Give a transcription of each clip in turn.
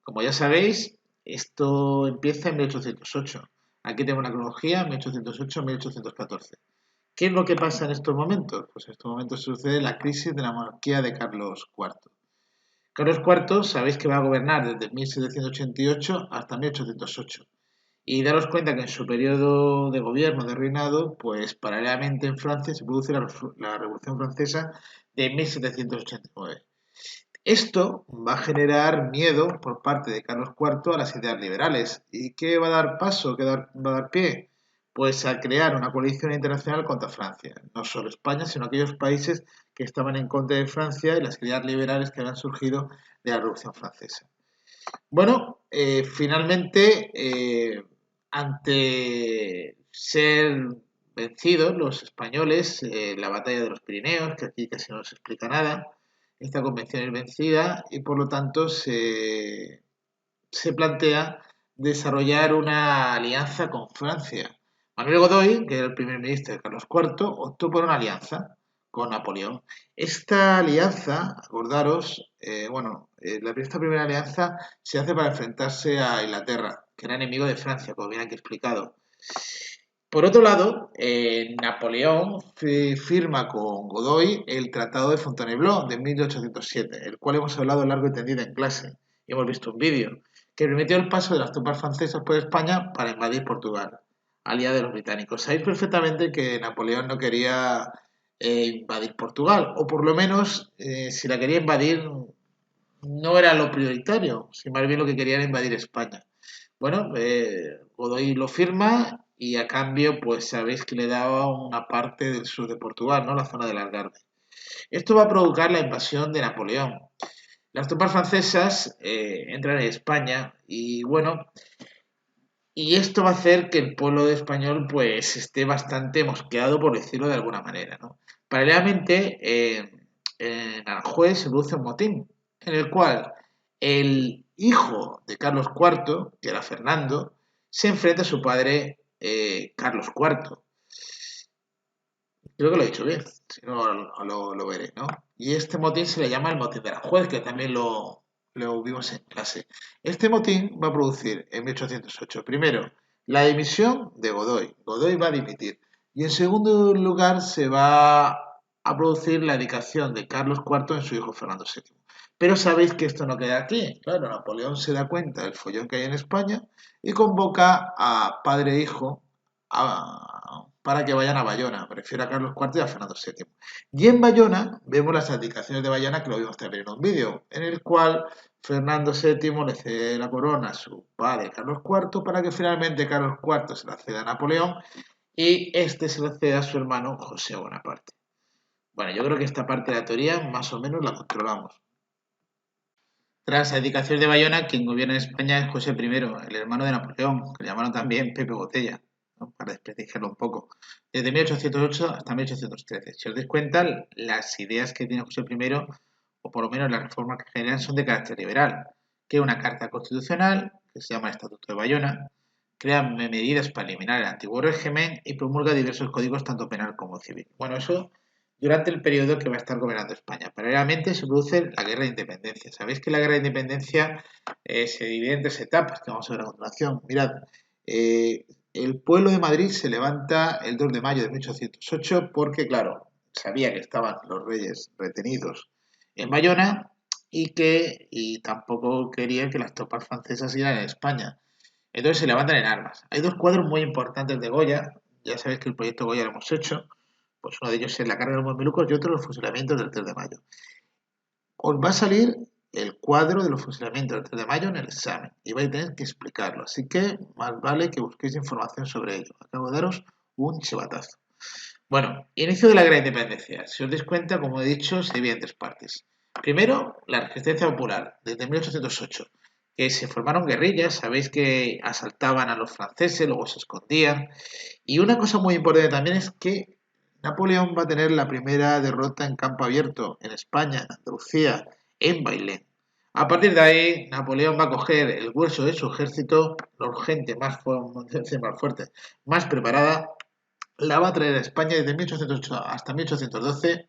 Como ya sabéis, esto empieza en 1808. Aquí tenemos la cronología 1808-1814. ¿Qué es lo que pasa en estos momentos? Pues en estos momentos sucede la crisis de la monarquía de Carlos IV. Carlos IV, sabéis que va a gobernar desde 1788 hasta 1808. Y daros cuenta que en su periodo de gobierno, de reinado, pues paralelamente en Francia se produce la Revolución Francesa de 1789. Esto va a generar miedo por parte de Carlos IV a las ideas liberales. ¿Y qué va a dar paso, va a dar pie? Pues a crear una coalición internacional contra Francia. No solo España, sino aquellos países que estaban en contra de Francia y las ideas liberales que habían surgido de la Revolución Francesa. Bueno, finalmente, ante ser vencidos los españoles, la batalla de los Pirineos, que aquí casi no se explica nada, esta convención es vencida y por lo tanto se plantea desarrollar una alianza con Francia. Manuel Godoy, que era el primer ministro de Carlos IV, optó por una alianza con Napoleón. Esta alianza, acordaros, esta primera alianza se hace para enfrentarse a Inglaterra, que era enemigo de Francia, como bien aquí explicado. Por otro lado, Napoleón firma con Godoy el Tratado de Fontainebleau de 1807, el cual hemos hablado largo y tendido en clase y hemos visto un vídeo, que permitió el paso de las tropas francesas por España para invadir Portugal, aliada de los británicos. Sabéis perfectamente que Napoleón no quería invadir Portugal, o por lo menos, si la quería invadir, no era lo prioritario, sino más bien lo que quería era invadir España. Bueno, Godoy lo firma y a cambio, pues sabéis que le daba una parte del sur de Portugal, ¿no? La zona del Algarve. Esto va a provocar la invasión de Napoleón. Las tropas francesas entran en España y bueno, y esto va a hacer que el pueblo español pues esté bastante mosqueado, por decirlo de alguna manera, ¿no? Paralelamente, en Aranjuez se produce un motín en el cual el hijo de Carlos IV, que era Fernando, se enfrenta a su padre Carlos IV. Creo que lo he dicho bien, si no lo veré, ¿no? Y este motín se le llama el motín de Aranjuez, que también lo vimos en clase. Este motín va a producir en 1808, primero, la dimisión de Godoy. Godoy va a dimitir. Y en segundo lugar, se va a producir la dedicación de Carlos IV en su hijo Fernando VII. Pero sabéis que esto no queda aquí. Claro, Napoleón se da cuenta del follón que hay en España y convoca a padre e hijo para que vayan a Bayona. Prefiero a Carlos IV y a Fernando VII. Y en Bayona vemos las abdicaciones de Bayona, que lo vimos también en un vídeo, en el cual Fernando VII le cede la corona a su padre Carlos IV para que finalmente Carlos IV se la ceda a Napoleón y este se la ceda a su hermano José Bonaparte. Bueno, yo creo que esta parte de la teoría más o menos la controlamos. Tras la abdicación de Bayona, quien gobierna en España es José I, el hermano de Napoleón, que le llamaron también Pepe Botella, ¿no? Para desprestigiarlo un poco. Desde 1808 hasta 1813. Si os dais cuenta, las ideas que tiene José I, o por lo menos las reformas que generan, son de carácter liberal. Crea una carta constitucional, que se llama el Estatuto de Bayona, crea medidas para eliminar el antiguo régimen y promulga diversos códigos, tanto penal como civil. Bueno, eso durante el periodo que va a estar gobernando España. Paralelamente se produce la guerra de independencia. Sabéis que la guerra de independencia se divide en tres etapas que vamos a ver a continuación. Mirad, eh, el pueblo de Madrid se levanta el 2 de mayo de 1808 porque, claro, sabía que estaban los reyes retenidos en Bayona y tampoco querían que las tropas francesas siguieran en España. Entonces se levantan en armas. Hay dos cuadros muy importantes de Goya. Ya sabéis que el proyecto Goya lo hemos hecho. Pues uno de ellos es la carga de los mamelucos y otro los fusilamientos del 3 de mayo. Os va a salir el cuadro de los fusilamientos del 3 de mayo en el examen y vais a tener que explicarlo. Así que más vale que busquéis información sobre ello. Acabo de daros un chivatazo. Bueno, inicio de la Gran Independencia. Si os dais cuenta, como he dicho, se divide en tres partes. Primero, la resistencia popular, desde 1808, que se formaron guerrillas, sabéis que asaltaban a los franceses, luego se escondían. Y una cosa muy importante también es que Napoleón va a tener la primera derrota en campo abierto en España, en Andalucía, en Bailén. A partir de ahí, Napoleón va a coger el grueso de su ejército, la gente más fuerte, más preparada, la va a traer a España desde 1808 hasta 1812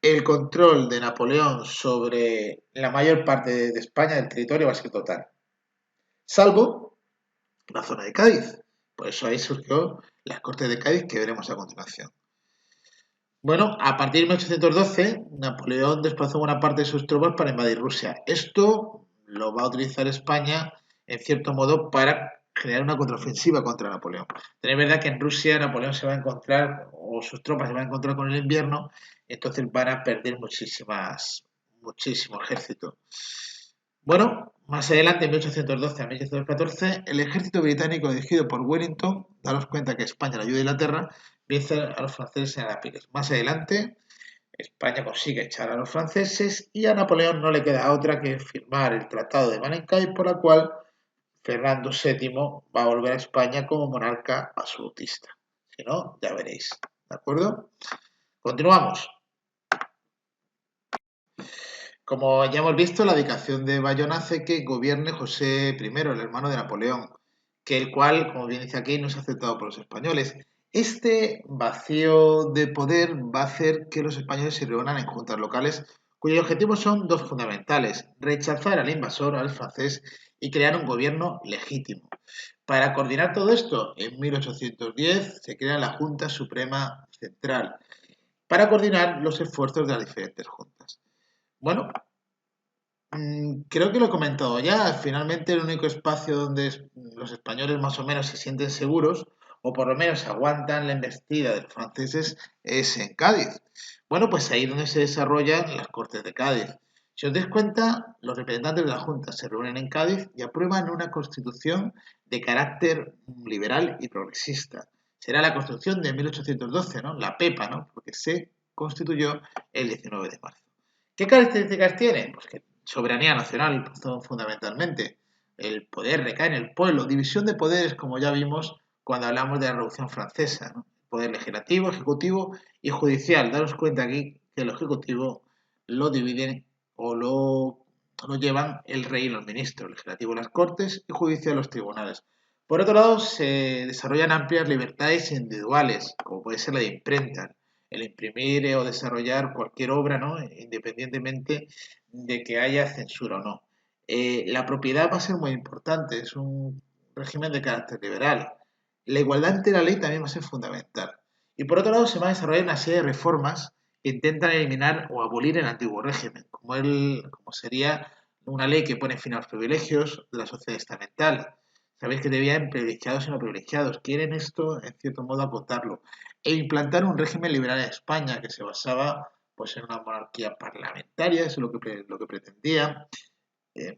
el control de Napoleón sobre la mayor parte de España, del territorio, va a ser total, salvo la zona de Cádiz. Por eso ahí surgió las Cortes de Cádiz que veremos a continuación. Bueno, a partir de 1812, Napoleón desplazó buena parte de sus tropas para invadir Rusia. Esto lo va a utilizar España, en cierto modo, para crear una contraofensiva contra Napoleón. Tenéis verdad que en Rusia Napoleón se va a encontrar, o sus tropas se van a encontrar con el invierno, entonces van a perder muchísimo ejército. Bueno, más adelante, en 1812 a 1814, el ejército británico dirigido por Wellington, daros cuenta que España la ayuda a Inglaterra, vence a los franceses en Apiles. Más adelante, España consigue echar a los franceses y a Napoleón no le queda otra que firmar el Tratado de Malencay, por la cual Fernando VII va a volver a España como monarca absolutista. Si no, ya veréis. ¿De acuerdo? Continuamos. Como ya hemos visto, la dedicación de Bayona hace que gobierne José I, el hermano de Napoleón, que el cual, como bien dice aquí, no es aceptado por los españoles. Este vacío de poder va a hacer que los españoles se reúnan en juntas locales cuyos objetivos son dos fundamentales: rechazar al invasor, al francés, y crear un gobierno legítimo. Para coordinar todo esto, en 1810 se crea la Junta Suprema Central para coordinar los esfuerzos de las diferentes juntas. Bueno, creo que lo he comentado ya. Finalmente, el único espacio donde los españoles más o menos se sienten seguros, o por lo menos aguantan la embestida de los franceses, es en Cádiz. Bueno, pues ahí es donde se desarrollan las Cortes de Cádiz. Si os dais cuenta, los representantes de la Junta se reúnen en Cádiz y aprueban una constitución de carácter liberal y progresista. Será la constitución de 1812, ¿no? La PEPA, ¿no? Porque se constituyó el 19 de marzo. ¿Qué características tiene? Pues que soberanía nacional, fundamentalmente. El poder recae en el pueblo. División de poderes, como ya vimos cuando hablamos de la Revolución Francesa, ¿no? Poder legislativo, ejecutivo y judicial. Daros cuenta aquí que el ejecutivo lo dividen o lo llevan el rey y los ministros, legislativo las cortes y judicial los tribunales. Por otro lado, se desarrollan amplias libertades individuales, como puede ser la de imprenta, el imprimir o desarrollar cualquier obra, ¿no? Independientemente de que haya censura o no. La propiedad va a ser muy importante, es un régimen de carácter liberal. La igualdad ante la ley también va a ser fundamental. Y por otro lado, se va a desarrollar una serie de reformas que intentan eliminar o abolir el antiguo régimen, como sería una ley que pone fin a los privilegios de la sociedad estamental. Sabéis que debían privilegiados y no privilegiados. Quieren esto, en cierto modo, acotarlo e implantar un régimen liberal en España que se basaba pues, en una monarquía parlamentaria, eso es lo que pretendía,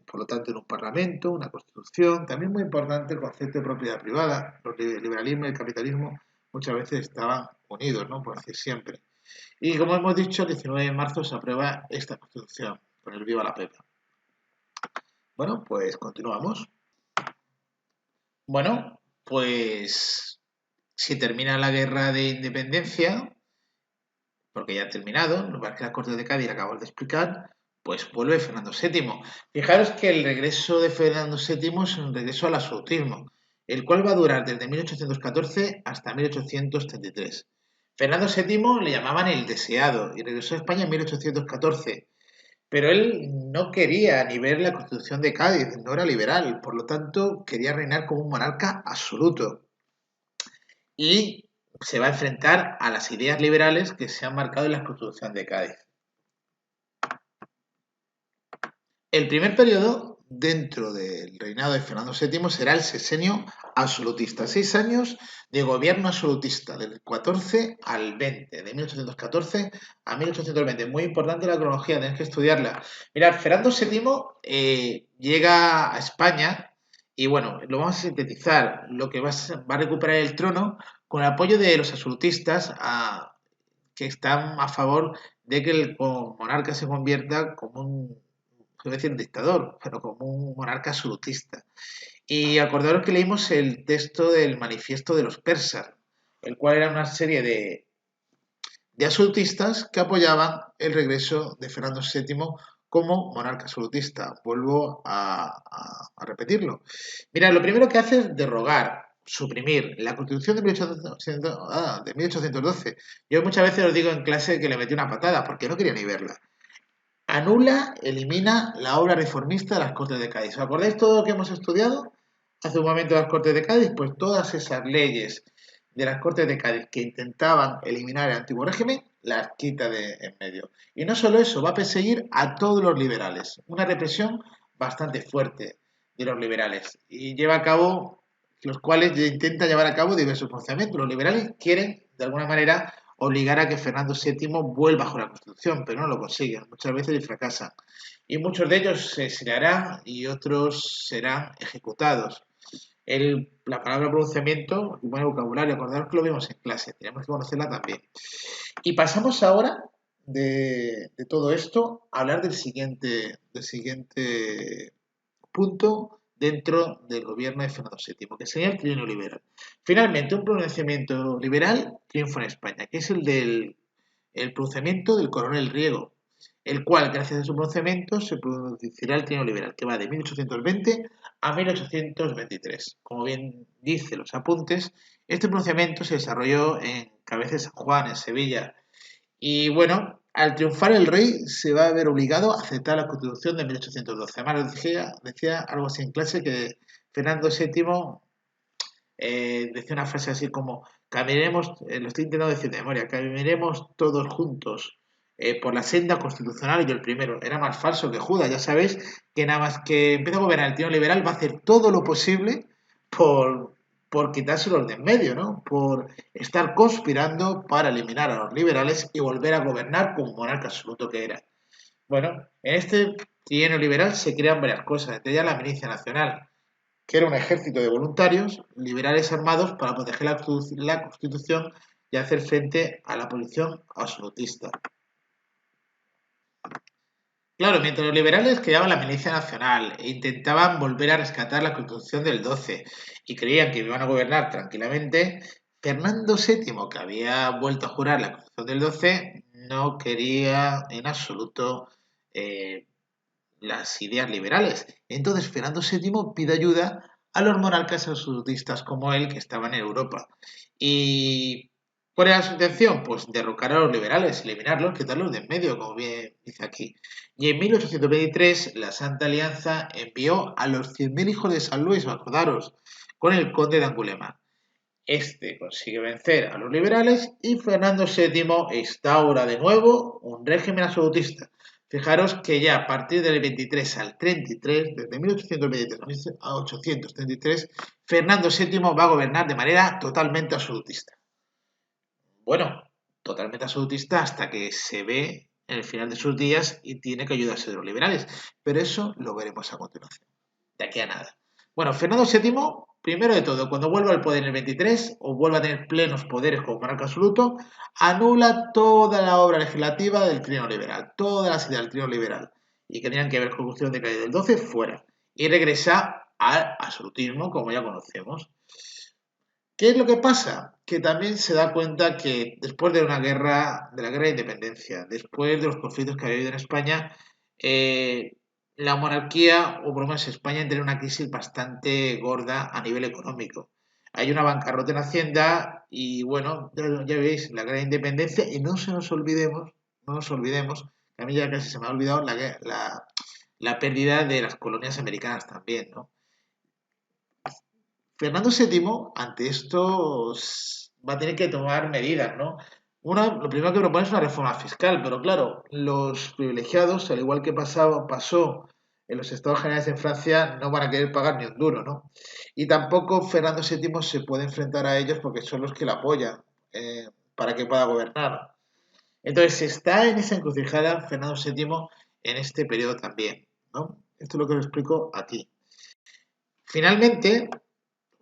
por lo tanto en un parlamento, una constitución, también muy importante el concepto de propiedad privada, el liberalismo y el capitalismo muchas veces estaban unidos, ¿no? Por decir siempre. Y como hemos dicho, el 19 de marzo se aprueba esta constitución, con el viva la pepa. Bueno, pues continuamos. Bueno, pues si termina la guerra de independencia, porque ya ha terminado, en lugar que las Cortes de Cádiz acabamos de explicar, pues vuelve Fernando VII. Fijaros que el regreso de Fernando VII es un regreso al absolutismo, el cual va a durar desde 1814 hasta 1833. Fernando VII le llamaban el deseado y regresó a España en 1814, pero él no quería ni ver la Constitución de Cádiz, no era liberal, por lo tanto quería reinar como un monarca absoluto. Y se va a enfrentar a las ideas liberales que se han marcado en la Constitución de Cádiz. El primer periodo dentro del reinado de Fernando VII será el sexenio absolutista, 6 años de gobierno absolutista, del 14 al 20, de 1814 a 1820. Muy importante la cronología, tenéis que estudiarla. Mirad, Fernando VII llega a España y bueno, lo vamos a sintetizar. Lo que va a recuperar el trono con el apoyo de los absolutistas que están a favor de que el monarca se convierta como no decir un dictador, pero como un monarca absolutista. Y acordaros que leímos el texto del manifiesto de los persas, el cual era una serie de absolutistas que apoyaban el regreso de Fernando VII como monarca absolutista. Vuelvo a repetirlo. Mira, lo primero que hace es derogar suprimir la Constitución de 1812. Yo muchas veces os digo en clase que le metí una patada porque no quería ni verla. Anula, elimina la obra reformista de las Cortes de Cádiz. ¿Os acordáis todo lo que hemos estudiado hace un momento de las Cortes de Cádiz? Pues todas esas leyes de las Cortes de Cádiz que intentaban eliminar el antiguo régimen, las quita de en medio. Y no solo eso, va a perseguir a todos los liberales. Una represión bastante fuerte de los liberales. Y lleva a cabo, los cuales intenta llevar a cabo diversos pronunciamientos. Los liberales quieren, de alguna manera, obligar a que Fernando VII vuelva bajo la Constitución, pero no lo consiguen, muchas veces y fracasan. Y muchos de ellos se exiliarán y otros serán ejecutados. La palabra pronunciamiento, un buen vocabulario, acordaros que lo vimos en clase, tenemos que conocerla también. Y pasamos ahora de todo esto a hablar del siguiente punto dentro del gobierno de Fernando VII, que sería el trienio liberal. Finalmente, un pronunciamiento liberal triunfa en España, que es el pronunciamiento del coronel Riego, el cual, gracias a su pronunciamiento, se producirá el trienio liberal, que va de 1820 a 1823. Como bien dice los apuntes, este pronunciamiento se desarrolló en Cabeza de San Juan, en Sevilla, y bueno, al triunfar el rey se va a ver obligado a aceptar la Constitución de 1812. Además, decía algo así en clase que Fernando VII decía una frase así como, caminaremos, lo estoy intentando decir de memoria, caminaremos todos juntos por la senda constitucional y yo el primero. Era más falso que Judas, ya sabéis que nada más que empieza a gobernar el Partido Liberal va a hacer todo lo posible por, por quitárselos de en medio, ¿no? Por estar conspirando para eliminar a los liberales y volver a gobernar como monarca absoluto que era. Bueno, en este trienio liberal se crean varias cosas, entre ellas la Milicia Nacional, que era un ejército de voluntarios liberales armados para proteger la Constitución y hacer frente a la posición absolutista. Claro, mientras los liberales creaban la milicia nacional e intentaban volver a rescatar la Constitución del 12 y creían que iban a gobernar tranquilamente, Fernando VII, que había vuelto a jurar la Constitución del 12, no quería en absoluto eh, las ideas liberales. Entonces Fernando VII pide ayuda a los monarcas absolutistas como él que estaban en Europa. ¿Y cuál era su intención? Pues derrocar a los liberales, eliminarlos, quitarlos de en medio, como bien dice aquí. Y en 1823 la Santa Alianza envió a los 100.000 hijos de San Luis, acordaros, con el conde de Angulema. Este consigue vencer a los liberales y Fernando VII instaura de nuevo un régimen absolutista. Fijaros que ya a partir del 23 al 33, desde 1823 a 833, Fernando VII va a gobernar de manera totalmente absolutista. Bueno, totalmente absolutista hasta que se ve en el final de sus días y tiene que ayudarse de los liberales. Pero eso lo veremos a continuación. De aquí a nada. Bueno, Fernando VII, primero de todo, cuando vuelva al poder en el 23 o vuelva a tener plenos poderes como monarca absoluto, anula toda la obra legislativa del trienio liberal, todas las ideas del trienio liberal y que tenían que ver con la Constitución de Cádiz del 12 fuera y regresa al absolutismo como ya conocemos. ¿Qué es lo que pasa? Que también se da cuenta que después de una guerra, de la guerra de independencia, después de los conflictos que había habido en España, eh, la monarquía, o por lo menos España, entra en una crisis bastante gorda a nivel económico. Hay una bancarrota en Hacienda y bueno, ya veis, la guerra de independencia y no nos olvidemos, que a mí ya casi se me ha olvidado la pérdida de las colonias americanas también, ¿no? Fernando VII, ante esto, va a tener que tomar medidas, ¿no? Lo primero que propone es una reforma fiscal, pero claro, los privilegiados, al igual que pasó en los Estados Generales en Francia, no van a querer pagar ni un duro, ¿no? Y tampoco Fernando VII se puede enfrentar a ellos porque son los que le apoyan para que pueda gobernar. Entonces, está en esa encrucijada Fernando VII en este periodo también, ¿no? Esto es lo que os explico aquí. Finalmente,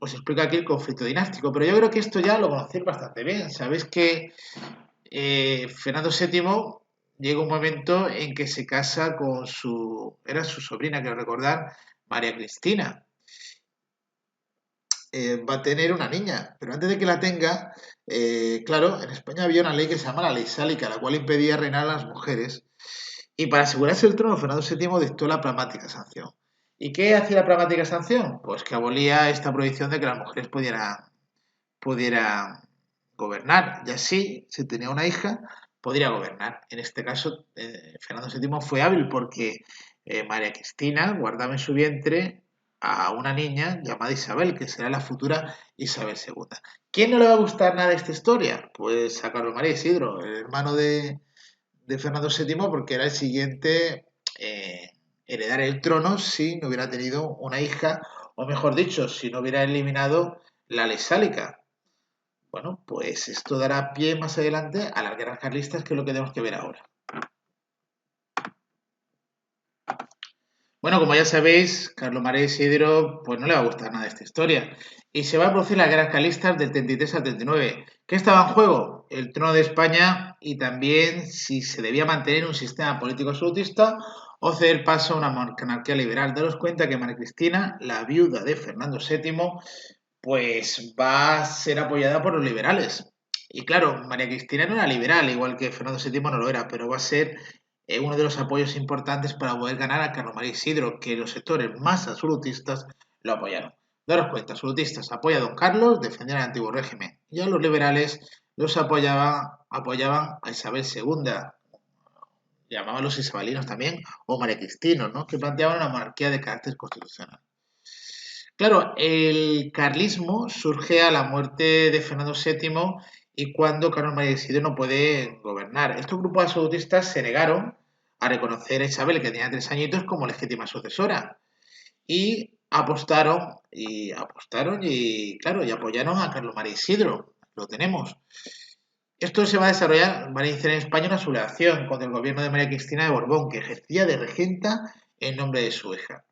os explico aquí el conflicto dinástico, pero yo creo que esto ya lo conocéis bastante bien. Sabéis que Fernando VII llega un momento en que se casa con era su sobrina, quiero recordar, María Cristina. Va a tener una niña, pero antes de que la tenga, claro, en España había una ley que se llama la ley sálica, la cual impedía reinar a las mujeres. Y para asegurarse el trono, Fernando VII dictó la pragmática sanción. ¿Y qué hacía la pragmática sanción? Pues que abolía esta prohibición de que las mujeres pudieran gobernar. Y así, si tenía una hija, podría gobernar. En este caso, Fernando VII fue hábil porque María Cristina guardaba en su vientre a una niña llamada Isabel, que será la futura Isabel II. ¿Quién no le va a gustar nada de esta historia? Pues a Carlos María Isidro, el hermano de Fernando VII, porque era el siguiente eh, heredar el trono si no hubiera tenido una hija, o mejor dicho, si no hubiera eliminado la ley sálica. Bueno, pues esto dará pie más adelante a las guerras carlistas, que es lo que tenemos que ver ahora. Bueno, como ya sabéis, Carlos María Isidro pues no le va a gustar nada esta historia. Y se va a producir las guerras carlistas del 33 al 39. ¿Qué estaba en juego? El trono de España y también si se debía mantener un sistema político absolutista o ceder paso a una monarquía liberal. Daros cuenta que María Cristina, la viuda de Fernando VII, pues va a ser apoyada por los liberales. Y claro, María Cristina no era liberal, igual que Fernando VII no lo era, pero va a ser uno de los apoyos importantes para poder ganar a Carlos María Isidro, que los sectores más absolutistas lo apoyaron. Daros cuenta, absolutistas apoyan a don Carlos, defendían el antiguo régimen, y a los liberales los apoyaban a Isabel II, llamaban los isabelinos también, o marecristinos, ¿no? Que planteaban una monarquía de carácter constitucional. Claro, el carlismo surge a la muerte de Fernando VII y cuando Carlos María Isidro no puede gobernar. Estos grupos absolutistas se negaron a reconocer a Isabel, que tenía 3 añitos, como legítima sucesora. Y apostaron y, claro, y apoyaron a Carlos María Isidro. Lo tenemos. Esto se va a desarrollar, van a iniciar en España una sublevación contra el gobierno de María Cristina de Borbón, que ejercía de regenta en nombre de su hija.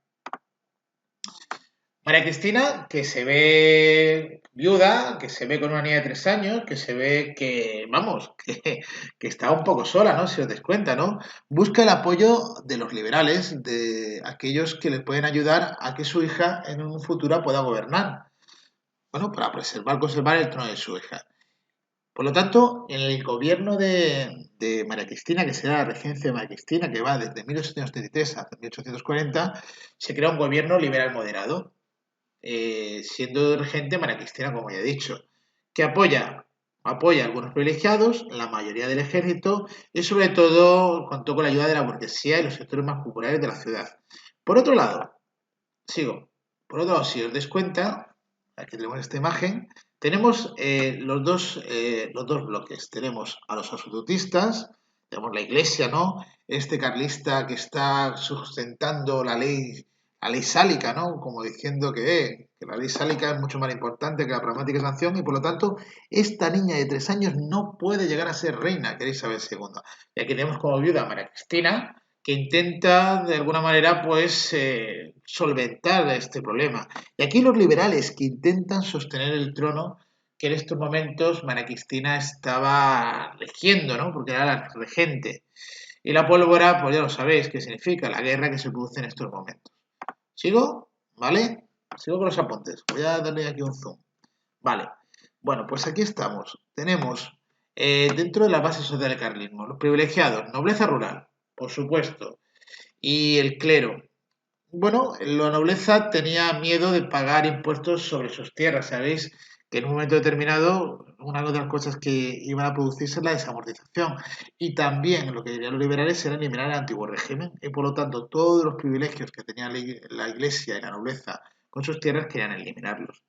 María Cristina, que se ve viuda, que se ve con una niña de 3 años, que se ve que, vamos, que está un poco sola, ¿no? Si os des cuenta, ¿no? Busca el apoyo de los liberales, de aquellos que le pueden ayudar a que su hija en un futuro pueda gobernar. Bueno, para conservar el trono de su hija. Por lo tanto, en el gobierno de María Cristina, que será la regencia de María Cristina, que va desde 1833 hasta 1840, se crea un gobierno liberal moderado, siendo regente María Cristina, como ya he dicho, que apoya a algunos privilegiados, la mayoría del ejército y sobre todo contó con la ayuda de la burguesía y los sectores más populares de la ciudad. Por otro lado, sigo, por otro lado, si os des cuenta, aquí tenemos esta imagen, tenemos los dos bloques. Tenemos a los absolutistas, tenemos la iglesia, ¿no? Este carlista que está sustentando la ley sálica, ¿no? Como diciendo que la ley sálica es mucho más importante que la pragmática sanción y por lo tanto esta niña de 3 años no puede llegar a ser reina, que era Isabel II. Y aquí tenemos como viuda a María Cristina, que intenta de alguna manera pues solventar este problema. Y aquí los liberales que intentan sostener el trono que en estos momentos María Cristina estaba regiendo, ¿no? Porque era la regente. Y la pólvora, pues ya lo sabéis qué significa, la guerra que se produce en estos momentos. ¿Sigo? ¿Vale? Sigo con los apuntes. Voy a darle aquí un zoom. Vale. Bueno, pues aquí estamos. Tenemos dentro de la base social del carlismo los privilegiados, nobleza rural, por supuesto, y el clero. Bueno, la nobleza tenía miedo de pagar impuestos sobre sus tierras. Sabéis que en un momento determinado una de las cosas que iban a producirse es la desamortización. Y también lo que querían los liberales era eliminar el antiguo régimen. Y por lo tanto, todos los privilegios que tenía la iglesia y la nobleza con sus tierras querían eliminarlos.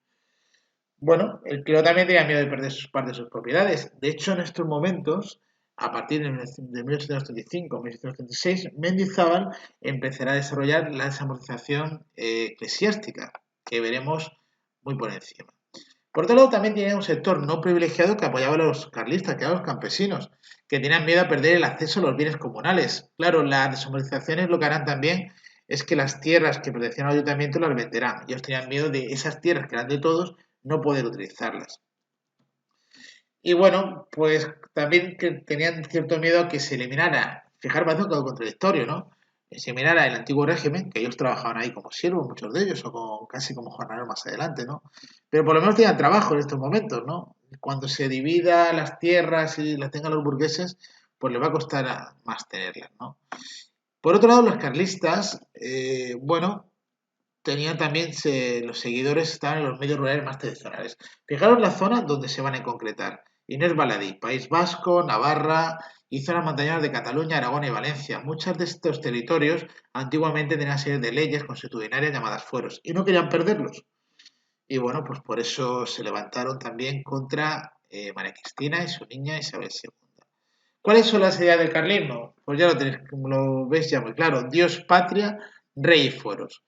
Bueno, el clero también tenía miedo de perder parte de sus propiedades. De hecho, en estos momentos, a partir de 1835-1836, Mendizábal empezará a desarrollar la desamortización eclesiástica, que veremos muy por encima. Por otro lado, también tenía un sector no privilegiado que apoyaba a los carlistas, que eran los campesinos, que tenían miedo a perder el acceso a los bienes comunales. Claro, las desamortizaciones lo que harán también es que las tierras que pertenecían al ayuntamiento las venderán. Ellos tenían miedo de esas tierras que eran de todos no poder utilizarlas. Y bueno, pues también que tenían cierto miedo a que se eliminara, fijar parece algo contradictorio, ¿no? Se eliminara el antiguo régimen, que ellos trabajaban ahí como siervos, muchos de ellos, o casi como jornaleros más adelante, ¿no? Pero por lo menos tenían trabajo en estos momentos, ¿no? Cuando se divida las tierras y las tengan los burgueses, pues les va a costar más tenerlas, ¿no? Por otro lado, los carlistas, bueno, tenían también, los seguidores estaban en los medios rurales más tradicionales. Fijaros la zona donde se van a concretar. Inés Baladí, País Vasco, Navarra y zonas montañosas de Cataluña, Aragón y Valencia. Muchos de estos territorios antiguamente tenían series de leyes consuetudinarias llamadas fueros y no querían perderlos. Y bueno, pues por eso se levantaron también contra María Cristina y su niña Isabel II. ¿Cuáles son las ideas del carlismo? Pues ya lo tenéis, como lo veis ya muy claro. Dios, patria, rey y fueros.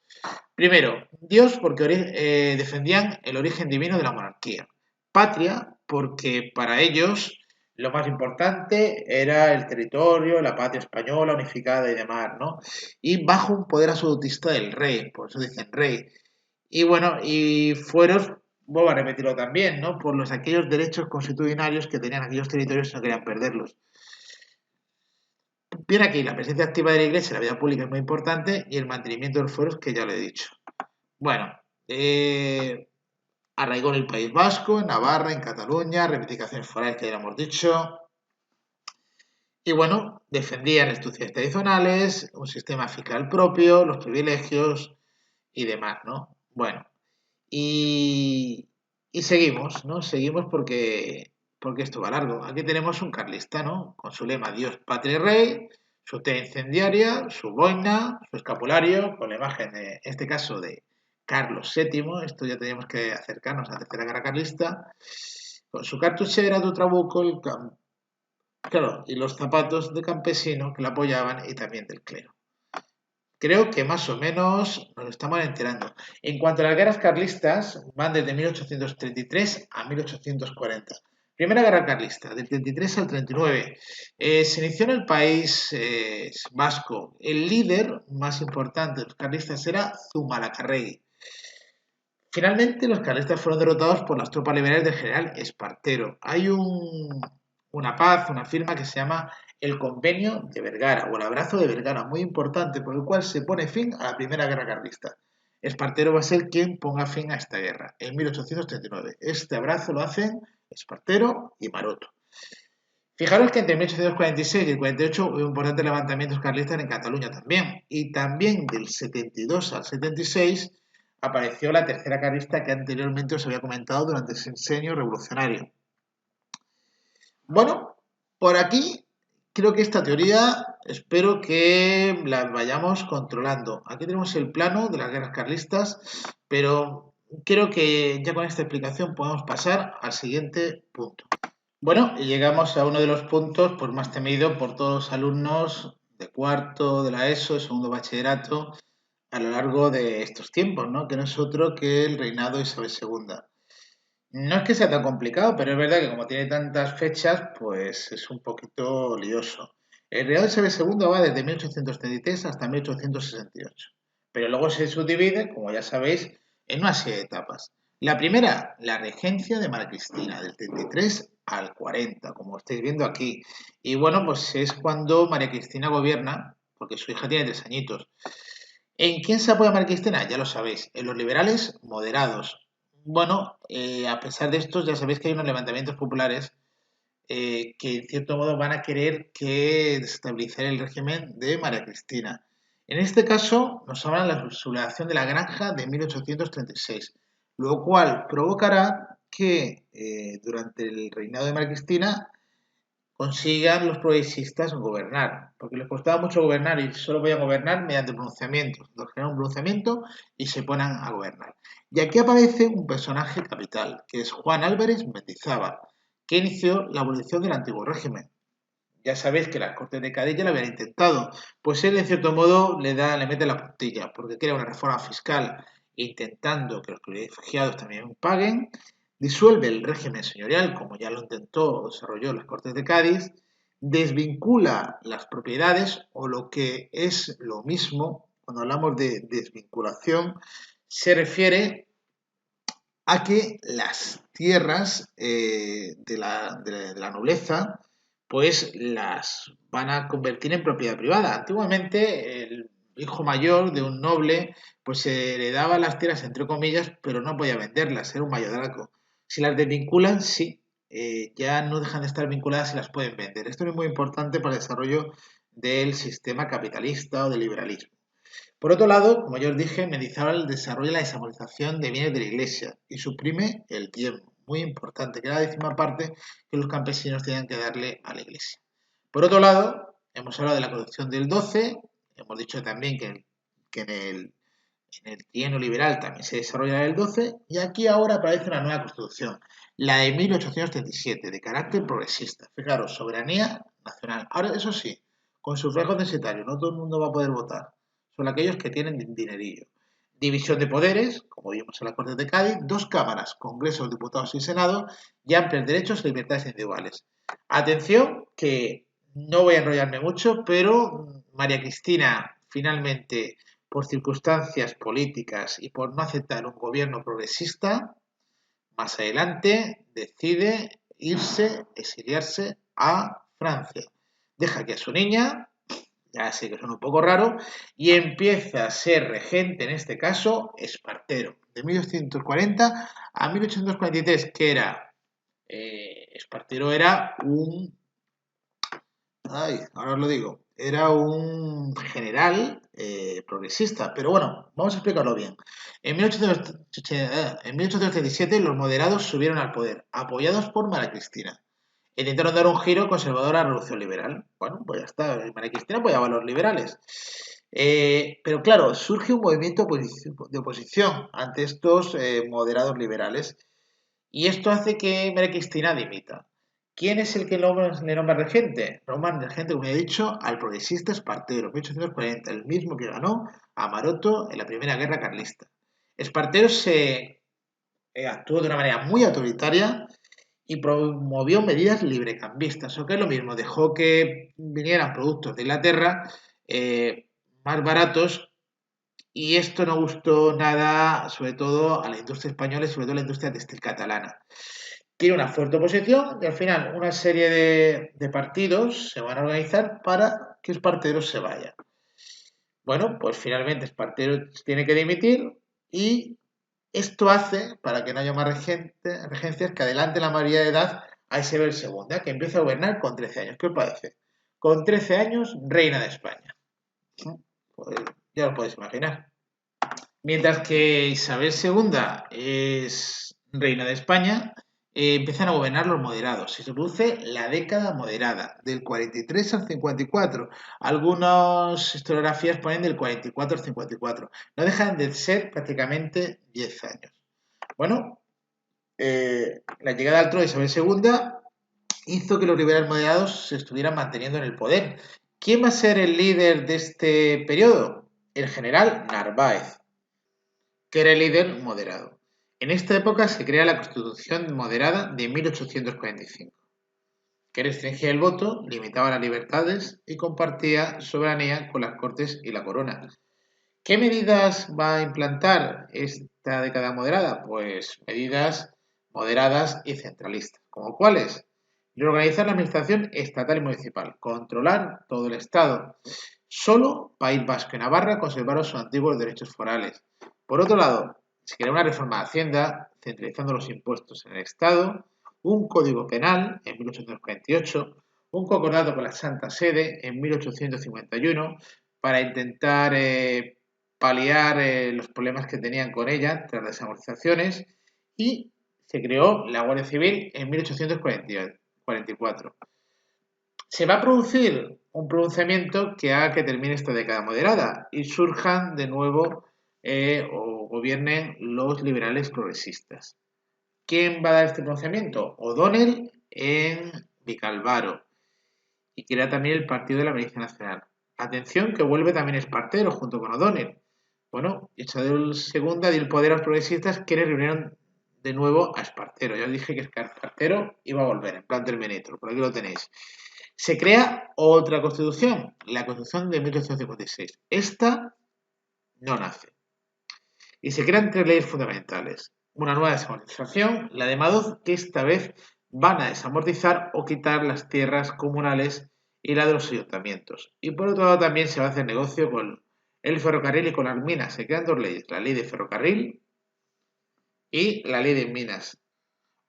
Primero, Dios porque defendían el origen divino de la monarquía. Patria porque para ellos lo más importante era el territorio, la patria española unificada y demás, ¿no? Y bajo un poder absolutista del rey, por eso dicen rey. Y bueno, y fueros, vuelvo a repetirlo también, ¿no? Por los aquellos derechos constitucionarios que tenían aquellos territorios y no querían perderlos. Bien aquí, la presencia activa de la Iglesia en la vida pública es muy importante y el mantenimiento de los fueros, que ya lo he dicho. Bueno, arraigó en el País Vasco, en Navarra, en Cataluña, reivindicaciones forales que ya hemos dicho. Y bueno, defendían instituciones tradicionales, un sistema fiscal propio, los privilegios y demás, ¿no? Bueno, y, y seguimos, ¿no? Seguimos porque esto va largo. Aquí tenemos un carlista, ¿no? Con su lema Dios, patria y rey, su tea incendiaria, su boina, su escapulario, con la imagen de, en este caso, de Carlos VII. Esto ya teníamos que acercarnos a la Tercera Guerra Carlista. Con su cartuchera, su trabuco, claro, y los zapatos de campesino que la apoyaban y también del clero. Creo que más o menos nos estamos enterando. En cuanto a las guerras carlistas, van desde 1833 a 1840. Primera guerra carlista, del 33 al 39. Se inició en el país vasco. El líder más importante de los carlistas era Zumalacárregui. Finalmente, los carlistas fueron derrotados por las tropas liberales del general Espartero. Hay una paz, una firma que se llama el Convenio de Vergara o el Abrazo de Vergara, muy importante, por el cual se pone fin a la Primera Guerra Carlista. Espartero va a ser quien ponga fin a esta guerra en 1839. Este abrazo lo hacen Espartero y Maroto. Fijaros que entre 1846 y el 48 hubo importantes levantamientos carlistas en Cataluña también. Y también del 72 al 76 apareció la tercera carlista que anteriormente os había comentado durante ese incendio revolucionario. Bueno, por aquí creo que esta teoría espero que la vayamos controlando. Aquí tenemos el plano de las guerras carlistas, pero creo que ya con esta explicación podemos pasar al siguiente punto. Bueno, y llegamos a uno de los puntos pues, más temido por todos los alumnos de cuarto, de la ESO, de segundo bachillerato, a lo largo de estos tiempos, ¿no? Que no es otro que el reinado de Isabel II. No es que sea tan complicado, pero es verdad que como tiene tantas fechas, pues es un poquito lioso. El reinado de Isabel II va desde 1833 hasta 1868, pero luego se subdivide, como ya sabéis, en una serie de etapas. La primera, la regencia de María Cristina, del 33 al 40, como estáis viendo aquí. Y bueno, pues es cuando María Cristina gobierna, porque su hija tiene 3 añitos. ¿En quién se apoya María Cristina? Ya lo sabéis, en los liberales moderados. Bueno, a pesar de esto, ya sabéis que hay unos levantamientos populares que en cierto modo van a querer que desestabilizar el régimen de María Cristina. En este caso, nos hablan de la sublevación de la granja de 1836, lo cual provocará que durante el reinado de María Cristina consigan los progresistas gobernar, porque les costaba mucho gobernar y solo podían gobernar mediante pronunciamientos. Entonces crean un pronunciamiento y se ponen a gobernar. Y aquí aparece un personaje capital, que es Juan Álvarez Mendizábal, que inició la abolición del antiguo régimen. Ya sabéis que las Cortes de Cádiz ya lo habían intentado, pues él en cierto modo le mete la puntilla, porque crea una reforma fiscal intentando que los privilegiados también paguen, disuelve el régimen señorial, como ya lo intentó o desarrolló las Cortes de Cádiz, desvincula las propiedades, o lo que es lo mismo, cuando hablamos de desvinculación, se refiere a que las tierras de la nobleza pues las van a convertir en propiedad privada. Antiguamente el hijo mayor de un noble pues se le daba las tierras entre comillas, pero no podía venderlas, era un mayorazgo. Si las desvinculan, sí, ya no dejan de estar vinculadas y las pueden vender. Esto es muy importante para el desarrollo del sistema capitalista o del liberalismo. Por otro lado, como ya os dije, medizaba el desarrollo y la desamortización de bienes de la Iglesia y suprime el diezmo, muy importante, que era la décima parte que los campesinos tenían que darle a la Iglesia. Por otro lado, hemos hablado de la Constitución del 12, hemos dicho también que en el trienio liberal también se desarrolla el 12, y aquí ahora aparece una nueva Constitución, la de 1837, de carácter progresista. Fijaros, soberanía nacional. Ahora, eso sí, con sufragio censitario, no todo el mundo va a poder votar, solo aquellos que tienen dinerillo. División de poderes, como vimos en la Corte de Cádiz, dos cámaras, Congreso, Diputados y Senado, y amplios derechos y libertades individuales. Atención, que no voy a enrollarme mucho, pero María Cristina finalmente, por circunstancias políticas y por no aceptar un gobierno progresista, más adelante decide irse, exiliarse a Francia. Deja aquí a su niña, ya sé que son un poco raro, y empieza a ser regente, en este caso, Espartero, de 1840 a 1843, que era, Espartero era ahora os lo digo, era un general progresista, pero bueno, vamos a explicarlo bien. En 1837 los moderados subieron al poder, apoyados por María Cristina. Intentaron dar un giro conservador a la revolución liberal. Bueno, pues ya está, María Cristina apoyaba a los liberales. Pero claro, surge un movimiento de oposición ante estos moderados liberales y esto hace que María Cristina dimita. ¿Quién es el que le nombra regente? Nombra regente, como he dicho, al progresista Espartero, 1840, el mismo que ganó a Maroto en la Primera Guerra Carlista. Espartero actuó de una manera muy autoritaria y promovió medidas librecambistas, o que es lo mismo, dejó que vinieran productos de Inglaterra más baratos y esto no gustó nada, sobre todo a la industria española y sobre todo a la industria textil catalana. Tiene una fuerte oposición y al final una serie de partidos se van a organizar para que Espartero se vaya. Bueno, pues finalmente Espartero tiene que dimitir y esto hace, para que no haya más regencias, que adelante la mayoría de edad a Isabel II, que empieza a gobernar con 13 años. ¿Qué os parece? Con 13 años, reina de España. Pues ya lo podéis imaginar. Mientras que Isabel II es reina de España, empiezan a gobernar los moderados y se produce la década moderada, del 43 al 54. Algunas historiografías ponen del 44 al 54. No dejan de ser prácticamente 10 años. Bueno, la llegada al trono de Isabel II hizo que los liberales moderados se estuvieran manteniendo en el poder. ¿Quién va a ser el líder de este periodo? El general Narváez, que era el líder moderado. En esta época se crea la Constitución Moderada de 1845, que restringía el voto, limitaba las libertades y compartía soberanía con las Cortes y la Corona. ¿Qué medidas va a implantar esta década moderada? Pues medidas moderadas y centralistas. ¿Como cuáles? Reorganizar la administración estatal y municipal, controlar todo el Estado. Solo País Vasco y Navarra conservaron sus antiguos derechos forales. Por otro lado, se creó una reforma de Hacienda, centralizando los impuestos en el Estado, un código penal en 1848, un concordato con la Santa Sede en 1851 para intentar paliar los problemas que tenían con ella tras las amortizaciones y se creó la Guardia Civil en 1844. Se va a producir un pronunciamiento que haga que termine esta década moderada y surjan de nuevo o gobiernen los liberales progresistas. ¿Quién va a dar este pronunciamiento? O'Donnell en Vicalvaro y crea también el Partido de la Milicia Nacional. Atención que vuelve también Espartero junto con O'Donnell. Bueno, Isabel II dio el poder a los progresistas quienes reunieron de nuevo a Espartero. Ya os dije que Espartero iba a volver, en plan Terminator, por aquí lo tenéis. Se crea otra constitución, la Constitución de 1856. Esta no nace. Y se crean tres leyes fundamentales. Una nueva desamortización, la de Madoz, que esta vez van a desamortizar o quitar las tierras comunales y la de los ayuntamientos. Y por otro lado también se va a hacer negocio con el ferrocarril y con las minas. Se crean dos leyes, la ley de ferrocarril y la ley de minas.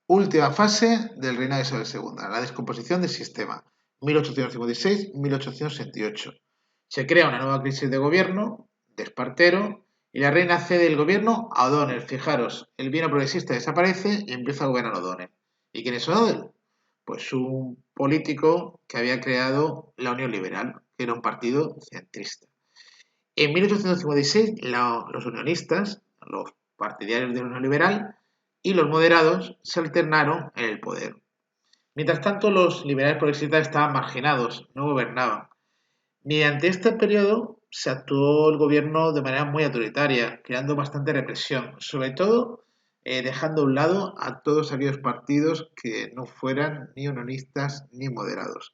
Última fase del reinado de Isabel II, la descomposición del sistema, 1856-1868. Se crea una nueva crisis de gobierno de Espartero, y la reina cede el gobierno a O'Donnell. Fijaros, el vino progresista desaparece y empieza a gobernar O'Donnell. ¿Y quién es O'Donnell? Pues un político que había creado la Unión Liberal, que era un partido centrista. En 1856, los unionistas, los partidarios de la Unión Liberal y los moderados se alternaron en el poder. Mientras tanto, los liberales progresistas estaban marginados, no gobernaban. Mediante este periodo se actuó el gobierno de manera muy autoritaria, creando bastante represión, sobre todo dejando a un lado a todos aquellos partidos que no fueran ni unionistas ni moderados.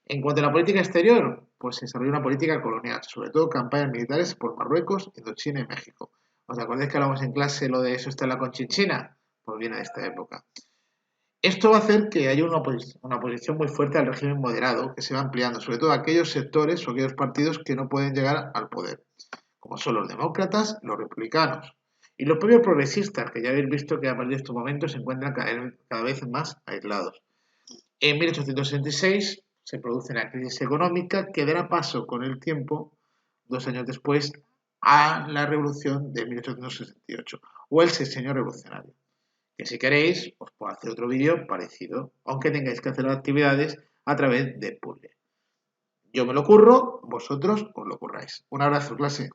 En cuanto a la política exterior, pues se desarrolló una política colonial, sobre todo campañas militares por Marruecos, Indochina y México. ¿Os acordáis que hablamos en clase lo de eso está en la Conchinchina? Pues viene de esta época. Esto va a hacer que haya una oposición muy fuerte al régimen moderado, que se va ampliando, sobre todo a aquellos sectores o aquellos partidos que no pueden llegar al poder, como son los demócratas, los republicanos y los propios progresistas, que ya habéis visto que a partir de estos momentos se encuentran cada vez más aislados. En 1866 se produce una crisis económica que dará paso con el tiempo, 2 años después, a la revolución de 1868 o el sexenio revolucionario. Que si queréis, os puedo hacer otro vídeo parecido, aunque tengáis que hacer las actividades a través de Puzzle. Yo me lo curro, vosotros os lo curráis. Un abrazo, clase.